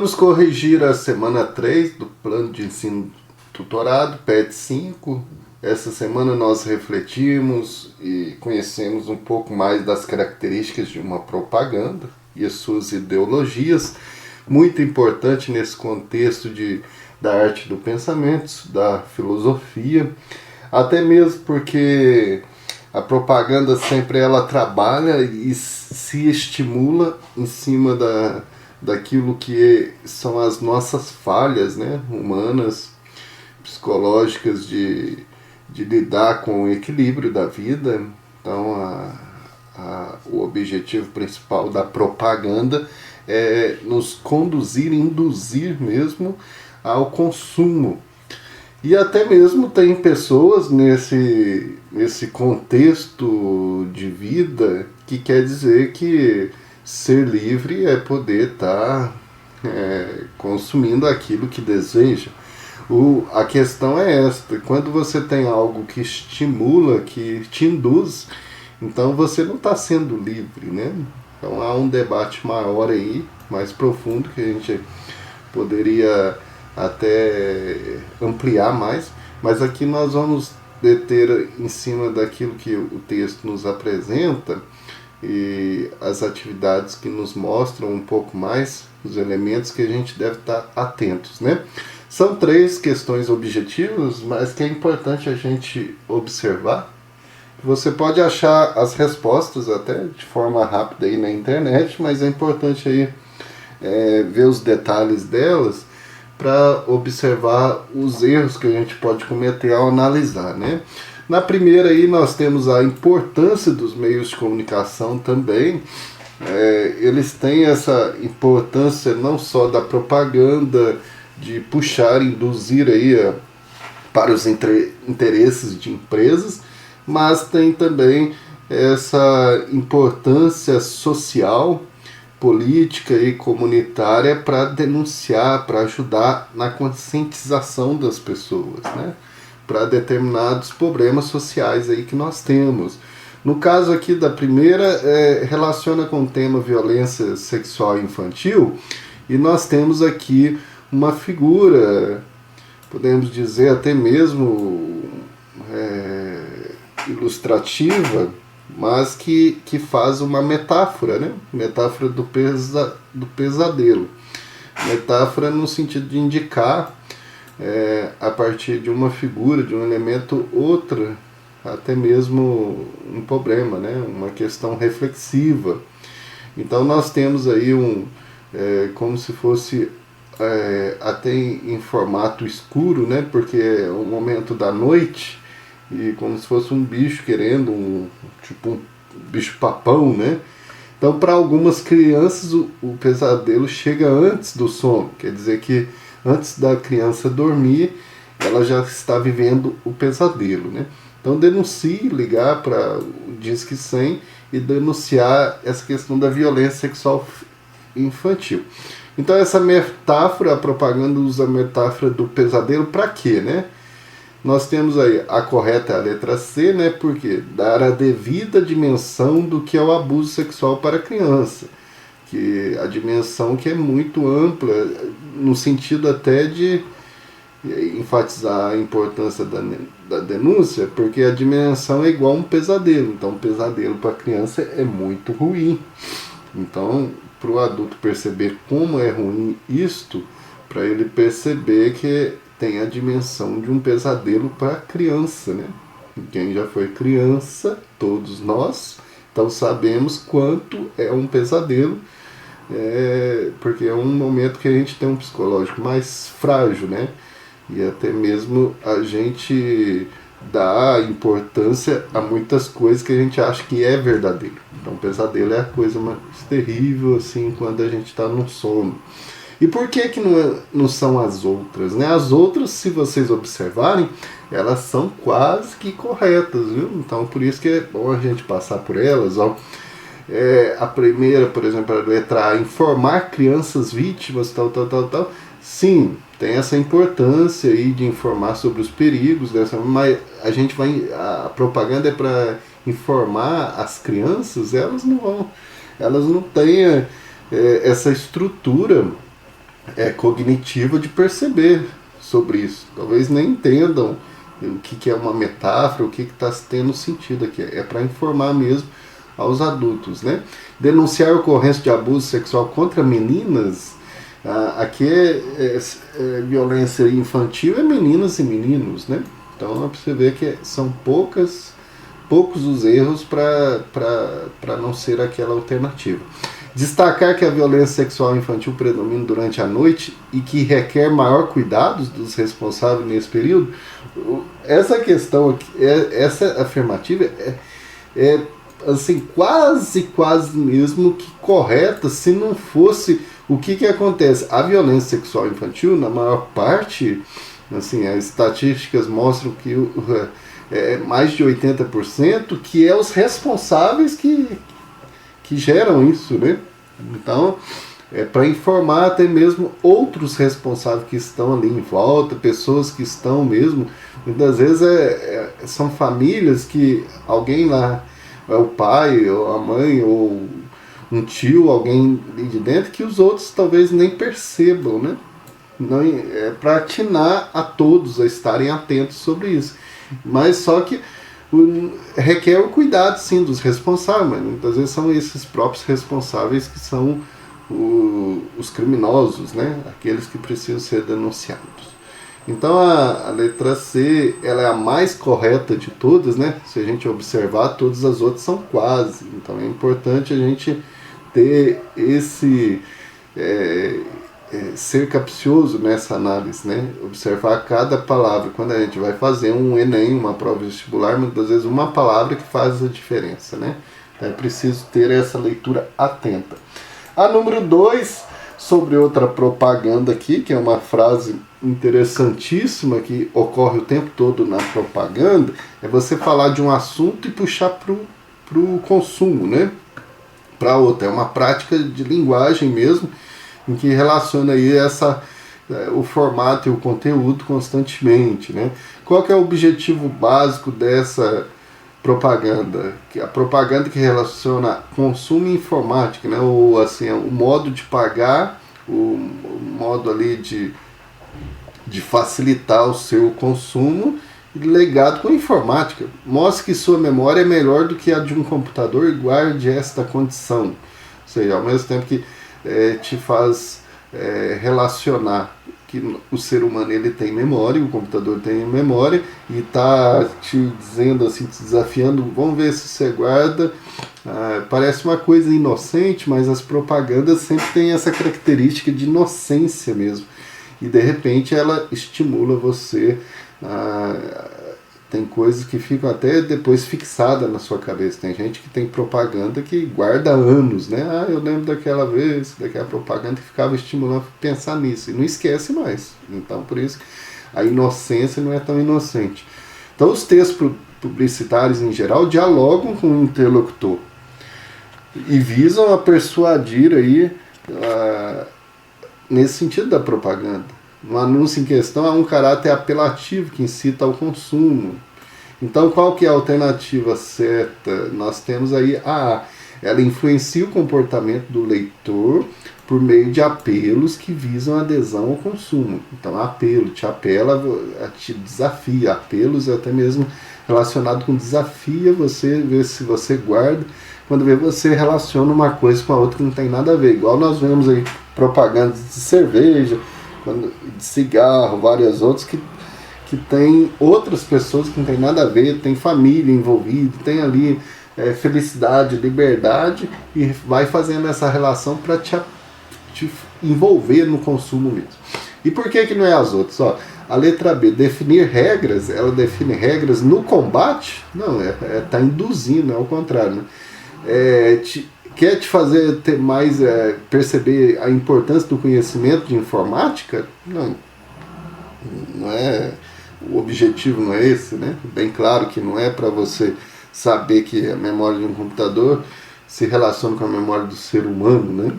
Vamos corrigir a semana 3 do plano de ensino tutorado, PET 5. Essa semana nós refletimos e conhecemos um pouco mais das características de uma propaganda e as suas ideologias, muito importante nesse contexto da arte do pensamento, da filosofia, até mesmo porque a propaganda sempre ela trabalha e se estimula em cima daquilo que são as nossas falhas, né, humanas, psicológicas, de lidar com o equilíbrio da vida. Então o objetivo principal da propaganda é nos conduzir, induzir mesmo ao consumo. E até mesmo tem pessoas nesse contexto de vida que quer dizer que ser livre é poder estar consumindo aquilo que deseja. A questão é esta: quando você tem algo que estimula, que te induz, então você não está sendo livre, né? Então há um debate maior aí, mais profundo, que a gente poderia até ampliar mais, mas aqui nós vamos deter em cima daquilo que o texto nos apresenta e as atividades que nos mostram um pouco mais os elementos que a gente deve estar atentos, né? São 3 questões objetivas, mas que é importante a gente observar. Você pode achar as respostas até de forma rápida aí na internet, mas é importante aí ver os detalhes delas para observar os erros que a gente pode cometer ao analisar, né? Na primeira aí nós temos a importância dos meios de comunicação também. Eles têm essa importância não só da propaganda, de puxar, induzir aí para os interesses de empresas, mas tem também essa importância social, política e comunitária para denunciar, para ajudar na conscientização das pessoas, né? Para determinados problemas sociais aí que nós temos. No caso aqui da primeira, relaciona com o tema violência sexual infantil, e nós temos aqui uma figura, podemos dizer até mesmo ilustrativa, mas que faz uma metáfora, né? Metáfora do pesadelo. Metáfora no sentido de indicar, a partir de uma figura, de um elemento, outra, até mesmo um problema, né? Uma questão reflexiva. Então nós temos aí como se fosse até em formato escuro, né? Porque é o momento da noite, e como se fosse um bicho querendo, um bicho papão, né? Então, para algumas crianças, o pesadelo chega antes do sono. Quer dizer que antes da criança dormir, ela já está vivendo o pesadelo, né? Então, denuncie, ligar para o Disque 100 e denunciar essa questão da violência sexual infantil. Então, essa metáfora, a propaganda usa a metáfora do pesadelo para quê, né? Nós temos aí a correta, a letra C, né? Porque dar a devida dimensão do que é o abuso sexual para a criança, que a dimensão que é muito ampla, no sentido até de enfatizar a importância da denúncia, porque a dimensão é igual a um pesadelo. Então, um pesadelo para a criança é muito ruim. Então, para o adulto perceber como é ruim isto, para ele perceber que tem a dimensão de um pesadelo para a criança, né? Quem já foi criança, todos nós, então sabemos quanto é um pesadelo, porque é um momento que a gente tem um psicológico mais frágil, né? E até mesmo a gente dá importância a muitas coisas que a gente acha que é verdadeiro. Então, pesadelo é a coisa mais terrível, assim, quando a gente está no sono. E por que não são as outras, né? As outras, se vocês observarem, elas são quase que corretas, viu? Então, por isso que é bom a gente passar por elas, ó. A primeira, por exemplo, a letra A, informar crianças vítimas, tal. Sim, tem essa importância aí de informar sobre os perigos dessa, mas a propaganda é para informar as crianças, elas não têm essa estrutura cognitiva de perceber sobre isso. Talvez nem entendam o que é uma metáfora, o que está tendo sentido aqui. É para informar mesmo aos adultos, né? Denunciar a ocorrência de abuso sexual contra meninas, aqui violência infantil, é meninas e meninos, né? Então é para você ver que são poucos os erros para não ser aquela alternativa. Destacar que a violência sexual infantil predomina durante a noite e que requer maior cuidado dos responsáveis nesse período. Essa questão aqui, essa afirmativa é assim, quase mesmo que correta, se não fosse o que acontece. A violência sexual infantil, na maior parte, assim, as estatísticas mostram que mais de 80% que é os responsáveis que geram isso, né? Então, é para informar até mesmo outros responsáveis que estão ali em volta, pessoas que estão mesmo, muitas vezes são famílias que alguém lá, é o pai, ou a mãe, ou um tio, alguém ali de dentro, que os outros talvez nem percebam, né? Não, é para atinar a todos a estarem atentos sobre isso. Mas só que requer o cuidado, sim, dos responsáveis, mas muitas vezes são esses próprios responsáveis que são os criminosos, né? Aqueles que precisam ser denunciados. Então a letra C, ela é a mais correta de todas, né? Se a gente observar, todas as outras são quase. Então é importante a gente ter esse ser capcioso nessa análise, né? Observar cada palavra. Quando a gente vai fazer um Enem, uma prova vestibular, muitas vezes uma palavra que faz a diferença, né? É preciso ter essa leitura atenta. A número 2, sobre outra propaganda aqui, que é uma frase interessantíssima que ocorre o tempo todo na propaganda, é você falar de um assunto e puxar para o consumo, né? Para outra. É uma prática de linguagem mesmo, em que relaciona aí o formato e o conteúdo constantemente, né? Qual que é o objetivo básico dessa propaganda? A propaganda que relaciona consumo e informática, né? Ou assim, o modo de pagar, o modo ali de facilitar o seu consumo, ligado com a informática. Mostre que sua memória é melhor do que a de um computador e guarde esta condição. Ou seja, ao mesmo tempo que te faz relacionar que o ser humano ele tem memória, o computador tem memória, e está te dizendo assim, te desafiando, vamos ver se você guarda. Parece uma coisa inocente, mas as propagandas sempre têm essa característica de inocência mesmo, e de repente ela estimula você. Tem coisas que ficam até depois fixadas na sua cabeça. Tem gente que tem propaganda que guarda anos, né? Eu lembro daquela vez, daquela propaganda que ficava estimulando a pensar nisso. E não esquece mais. Então, por isso, a inocência não é tão inocente. Então, os textos publicitários, em geral, dialogam com o interlocutor. E visam a persuadir aí, nesse sentido da propaganda. No anúncio em questão há um caráter apelativo que incita ao consumo. Então, qual que é a alternativa certa? Nós temos aí ela influencia o comportamento do leitor por meio de apelos que visam adesão ao consumo. Então, apelo, te apela, te desafia. Apelos é até mesmo relacionado com desafia você, ver se você guarda. Quando vê, você relaciona uma coisa com a outra que não tem nada a ver. Igual nós vemos aí propagandas de cerveja, de cigarro, várias outras que tem outras pessoas que não tem nada a ver, tem família envolvida, tem ali felicidade, liberdade, e vai fazendo essa relação para te envolver no consumo mesmo. E por que não é as outras? A letra B, definir regras, ela define regras no combate? Não, tá induzindo, é o contrário, né? Quer te fazer ter mais, perceber a importância do conhecimento de informática? Não é, o objetivo não é esse, né? Bem claro que não é para você saber que a memória de um computador se relaciona com a memória do ser humano, né?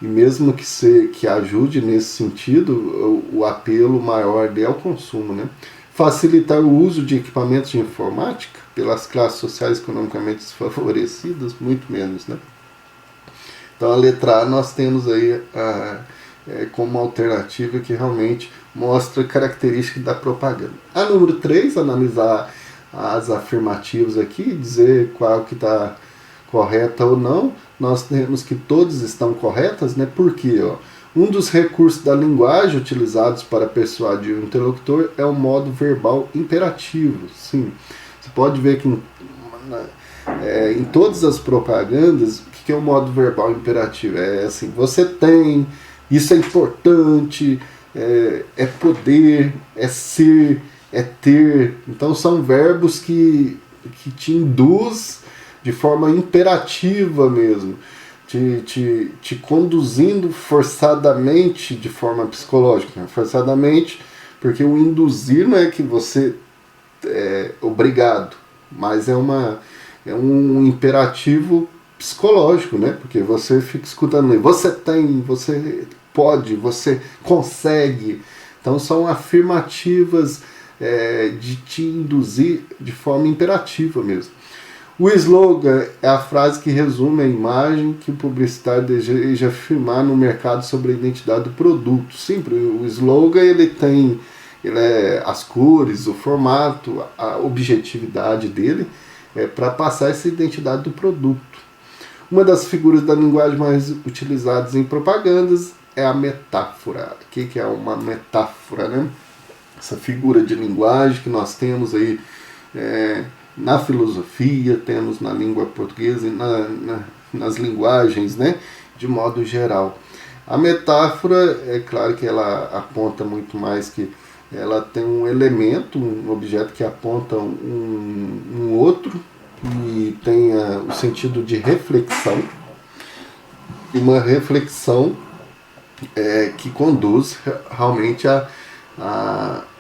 E mesmo que ajude nesse sentido, o apelo maior é o consumo, né? Facilitar o uso de equipamentos de informática pelas classes sociais economicamente desfavorecidas, muito menos, né? Então, a letra A, nós temos aí como alternativa que realmente mostra características da propaganda. A número 3, analisar as afirmativas aqui, dizer qual que está correta ou não. Nós temos que todas estão corretas, né? Porque um dos recursos da linguagem utilizados para persuadir o interlocutor é o modo verbal imperativo. Sim, você pode ver que em todas as propagandas, o que é o modo verbal imperativo? É assim, você tem, isso é importante, é poder, é ser, é ter. Então são verbos que te induz de forma imperativa mesmo, te conduzindo forçadamente de forma psicológica, né? Forçadamente, porque o induzir não é que você é obrigado, mas é um imperativo psicológico, né? Porque você fica escutando, você tem, você pode, você consegue. Então são afirmativas de te induzir de forma imperativa mesmo. O slogan é a frase que resume a imagem que o publicitário deseja afirmar no mercado sobre a identidade do produto. Sempre o slogan ele é as cores, o formato, a objetividade dele para passar essa identidade do produto. Uma das figuras da linguagem mais utilizadas em propagandas é a metáfora. O que é uma metáfora, né? Essa figura de linguagem que nós temos aí na filosofia, temos na língua portuguesa e nas linguagens, né, de modo geral. A metáfora, é claro que ela aponta muito mais que ela tem um elemento, um objeto que aponta um outro e tem o sentido de reflexão, e uma reflexão que conduz realmente a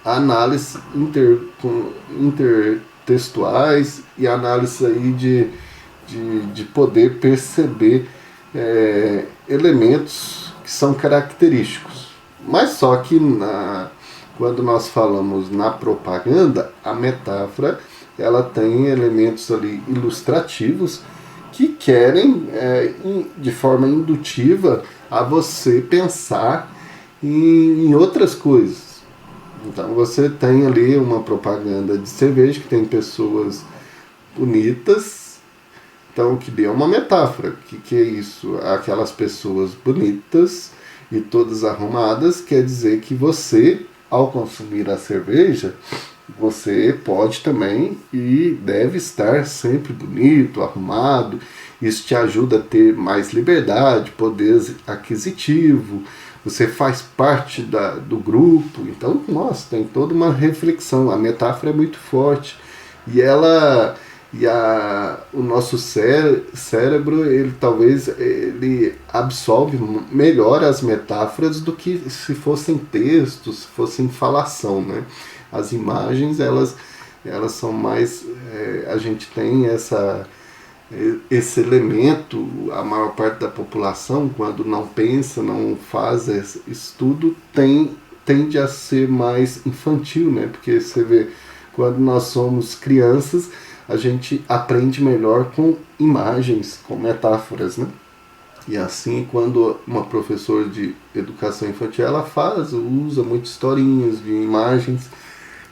análise intertextuais e análise aí de poder perceber elementos que são característicos. Mas só que quando nós falamos na propaganda, a metáfora ela tem elementos ali ilustrativos que querem, de forma indutiva, a você pensar em outras coisas. Então você tem ali uma propaganda de cerveja que tem pessoas bonitas. Então o que é uma metáfora. O que é isso? Aquelas pessoas bonitas e todas arrumadas quer dizer que você, ao consumir a cerveja, você pode também e deve estar sempre bonito, arrumado. Isso te ajuda a ter mais liberdade, poder aquisitivo. Você faz parte do grupo. Então, nossa, tem toda uma reflexão. A metáfora é muito forte. O nosso cérebro, ele absorve melhor as metáforas do que se fossem textos, se fossem falação, né? As imagens, elas são mais... a gente tem esse elemento, a maior parte da população, quando não pensa, não faz esse estudo, tende a ser mais infantil, né? Porque você vê, quando nós somos crianças, a gente aprende melhor com imagens, com metáforas, né? E assim, quando uma professora de educação infantil, ela usa muitas historinhas de imagens,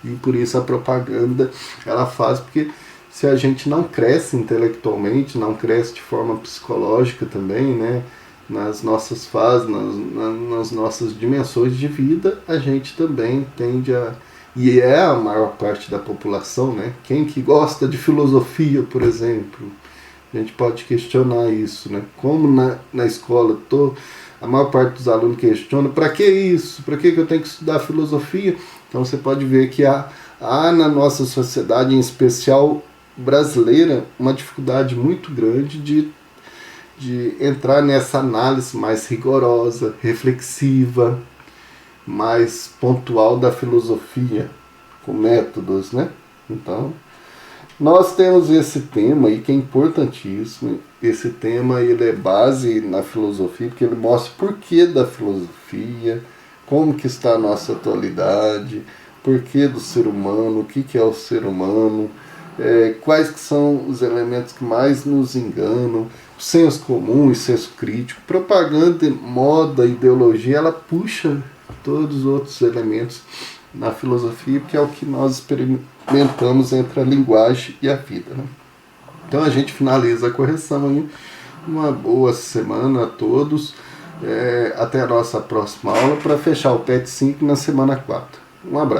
e por isso a propaganda ela faz, porque se a gente não cresce intelectualmente, não cresce de forma psicológica também, né, nas nossas fases, nas nossas dimensões de vida, a gente também tende a... E é a maior parte da população, né? Quem que gosta de filosofia, por exemplo? A gente pode questionar isso, né? Como na escola a maior parte dos alunos questiona, para que isso? Para que eu tenho que estudar filosofia? Então você pode ver que há na nossa sociedade, em especial brasileira, uma dificuldade muito grande de entrar nessa análise mais rigorosa, reflexiva, mais pontual da filosofia, com métodos, né? Então, nós temos esse tema aí que é importantíssimo. Esse tema ele é base na filosofia, porque ele mostra o porquê da filosofia, como que está a nossa atualidade, porquê do ser humano, o que é o ser humano, quais que são os elementos que mais nos enganam, senso comum e senso crítico. Propaganda, moda, ideologia, ela puxa todos os outros elementos na filosofia, que é o que nós experimentamos entre a linguagem e a vida, né? Então a gente finaliza a correção aí. Uma boa semana a todos. Até a nossa próxima aula para fechar o PET 5 na semana 4. Um abraço.